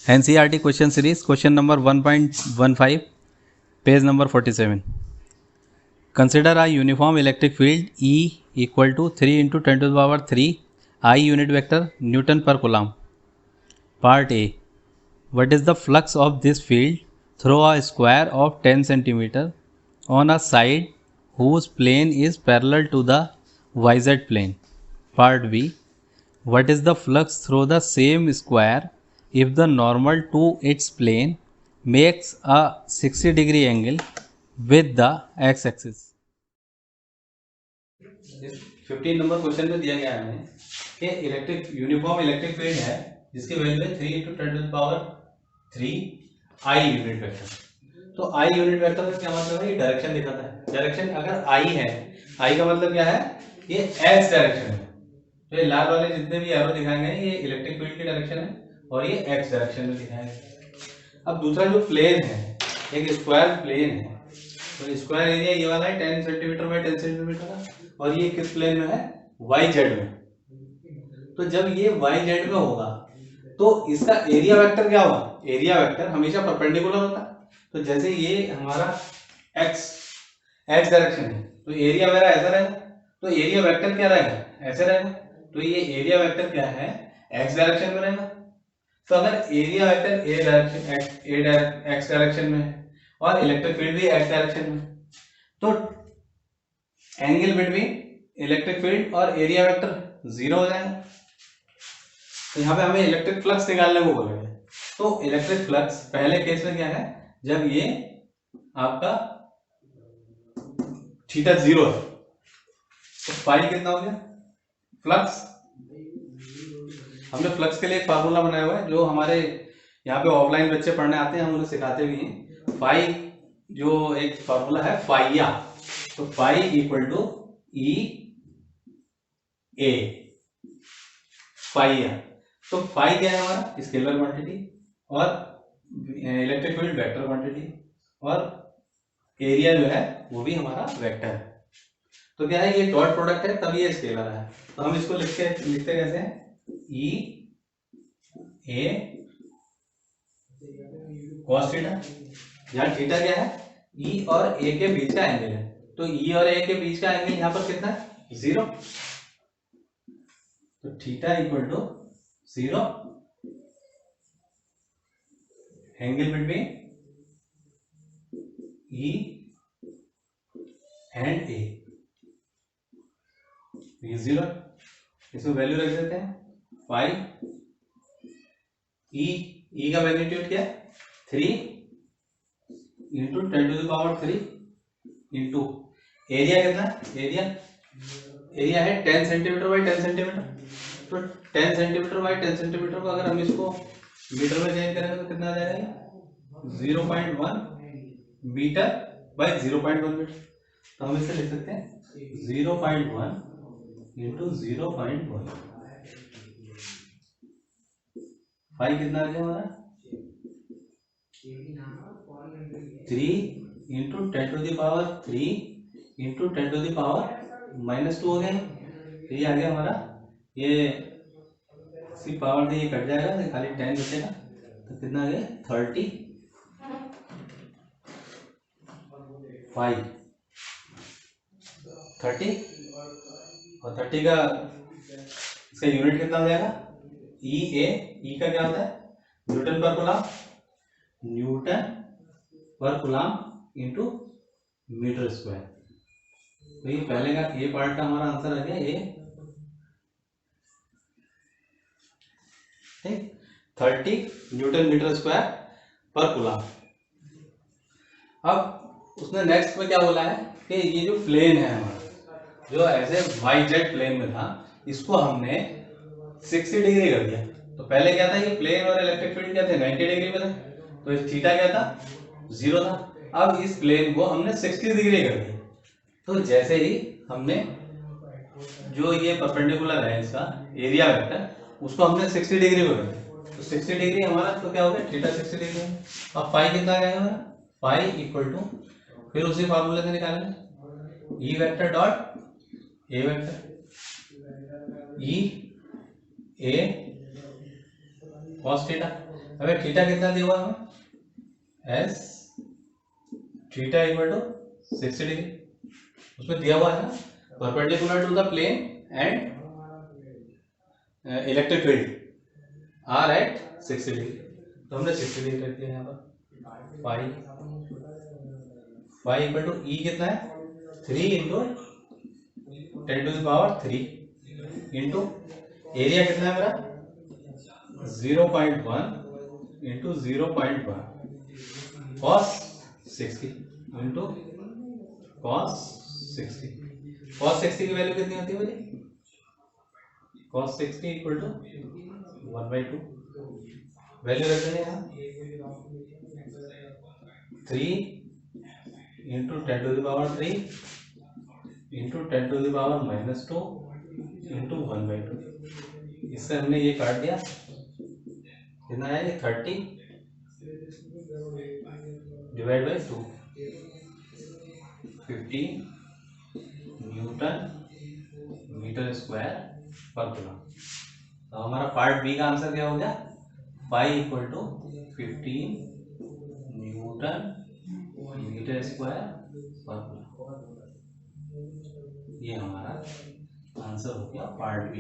NCERT question series, question number 1.15, page number 47. Consider a uniform electric field E equal to 3 into 10 to the power 3 I unit vector Newton per Coulomb. Part A. What is the flux of this field through a square of 10 cm on a side whose plane is parallel to the YZ plane? Part B. What is the flux through the same square if the normal to its plane makes a 60-degree angle with the x-axis? 15 number question में दिया गया है हमें कि electric uniform electric field है जिसकी value है 3 into 10 to the power 3 I unit vector. तो I यूनिट वेक्टर का क्या मतलब है? ये डायरेक्शन दिखाता है। डायरेक्शन अगर I है, I का मतलब क्या है? ये x डायरेक्शन है। तो ये लाल वाले जितने भी एरो दिखाए गए ये इलेक्ट्रिक फील्ड की डायरेक्शन है और ये x डायरेक्शन में दिखाया गया। अब दूसरा जो प्लेन है, एक स्क्वायर प्लेन है, तो स्क्वायर एरिया ये वाला है 10 सेंटीमीटर बाय 10 सेंटीमीटर का, और ये किस प्लेन में है? वाई जेड में। तो जब ये वाई जेड में होगा तो इसका एरिया वेक्टर क्या होगा? एरिया वेक्टर हमेशा परपेंडिकुलर होता है। तो जैसे ये हमारा एक्स डायरेक्शन है तो एरिया मेरा ऐसा रहेगा, तो एरिया वेक्टर क्या रहेगा? ऐसे रहेगा। तो ये एरिया वेक्टर क्या है? एक्स डायरेक्शन में रहेगा। तो अगर एरिया वेक्टर एक्स डायरेक्शन में है और इलेक्ट्रिक फील्ड भी एक्स डायरेक्शन में, तो एंगल बिटवीन इलेक्ट्रिक फील्ड और एरिया वेक्टर जीरो हो जाएगा। तो यहाँ पे हमें इलेक्ट्रिक फ्लक्स निकालने को बोला गया। तो इलेक्ट्रिक फ्लक्स पहले केस में क्या है? जब ये आपका थीटा जीरो है तो फाई कितना हो गया? फ्लक्स, हमने फ्लक्स के लिए एक फार्मूला बनाया हुआ है जो हमारे यहाँ पे ऑफलाइन बच्चे पढ़ने आते हैं, हम उन्हें सिखाते भी हैं। फाई जो एक फार्मूला है फाइया, तो फाई इक्वल टू ई ए फाइया। तो फाई क्या है हमारा? स्केलर क्वांटिटी और इलेक्ट्रिक फील्ड वेक्टर क्वांटिटी और एरिया जो है वो भी हमारा वेक्टर है। तो क्या है? ये डॉट प्रोडक्ट है तब ये स्केलर है। तो हम इसको लिखते कैसे हैं? ई ए कॉस थीटा, यहाँ थीटा क्या है? ई और ए के बीच का एंगल है। तो ई और ए के बीच का एंगल यहाँ पर कितना है? जीरो। तो theta equal to zero angle between E and A, ये जीरो। इसमें वैल्यू रख देते हैं पाई ई का मैग्नीट्यूड क्या है? 3 into 10 to the power 3 into area कितना? एरिया है 10 सेंटीमीटर बाई 10 सेंटीमीटर। तो 10 सेंटीमीटर बाई 10 सेंटीमीटर को अगर हम इसको मीटर में चेंज करेंगे तो कितना आ जाएगा? 0.1 मीटर बाई 0.1 मीटर। तो हम इसे लिख सकते हैं 0.1 इंटू 0.1। फाइव कितना आ गया हमारा? 3 into 10 to the power 3 into 10 to the power -2 हो गया। तो ये आ गया हमारा, ये सी पावर से ये कट जाएगा तो खाली 10 बचेगा। तो कितना आ गया? 30 और 30 का इसका यूनिट कितना हो जाएगा? ई का क्या होता है? न्यूटन पर कूलम इंटू मीटर स्क्वायर। तो ये पहले का ए पार्ट का हमारा आंसर आ गया ए। ठीक, 30 Newton metre square per coulomb. अब उसने नेक्स्ट में क्या बोला है कि ये जो प्लेन है हमारा, जो ऐसे वाई जेड प्लेन में था, इसको हमने 60 डिग्री कर दिया। तो पहले क्या था? ये प्लेन और इलेक्ट्रिक फील्ड क्या थे? 90 डिग्री में थे। तो इस थीटा क्या था? जीरो था। अब इस प्लेन को हमने 60 डिग्री कर दिया। तो जैसे ही हमने जो ये परपेंडिकुलर है इसका एरिया वेक्टर, उसको हमने 60 डिग्री में कर दिया। तो 60 डिग्री हमारा तो क्या हो गया? थीटा 60 डिग्री है। अब पाई कितना आ गया हमारा? पाई इक्वल टू, फिर उसी फार्मूले से निकालेंगे, E vector dot A vector E A cos theta. हमें थीटा कितना दिया हुआ हमें एस थीटा इक्वल टू 60 डिग्री उसमें दिया हुआ है ना, perpendicular to the plane and electric field are at 60 degree. तो हमने 60 डिग्री कर दिया यहाँ पर। फाई इक्वल टू ई कितना है 3 इंटू 10⁻³ इंटू एरिया कितना है मेरा 0.1 into 0.1 cos 60 into cos 60। cos 60 की वैल्यू कितनी होती है मुझे cos 60 इक्वल टू 1/2 वैल्यू रख देंगे यहाँ 3 इंटू 10⁻³ इंटू 10⁻⁻² इंटू 1/2। इससे हमने ये काट दिया कितना है ये 30 divide by 2 15 newton metre square per coulomb. तो हमारा पार्ट बी का आंसर क्या हो गया phi equal to 15 newton metre square per coulomb. ये हमारा आंसर हो गया पार्ट बी।